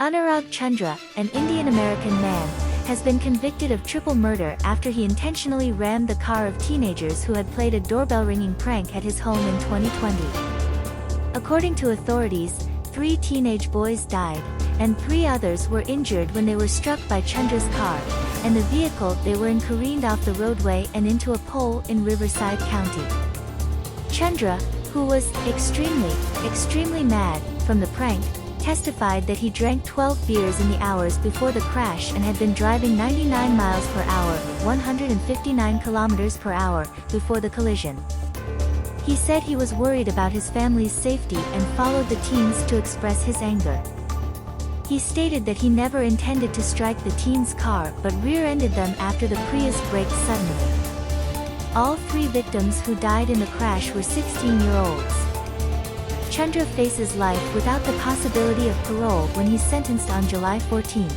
Anurag Chandra, an Indian-American man, has been convicted of triple murder after he intentionally rammed the car of teenagers who had played a doorbell-ringing prank at his home in 2020. According to authorities, 3 teenage boys died, and 3 others were injured when they were struck by Chandra's car, and the vehicle they were in careened off the roadway and into a pole in Riverside County. Chandra, who was extremely mad from the prank, testified that he drank 12 beers in the hours before the crash and had been driving 99 miles per hour, 159 kilometers per hour, before the collision. He said he was worried about his family's safety and followed the teens to express his anger. He stated that he never intended to strike the teens' car but rear-ended them after the Prius braked suddenly. All 3 victims who died in the crash were 16-year-olds. Chandra faces life without the possibility of parole when he's sentenced on July 14.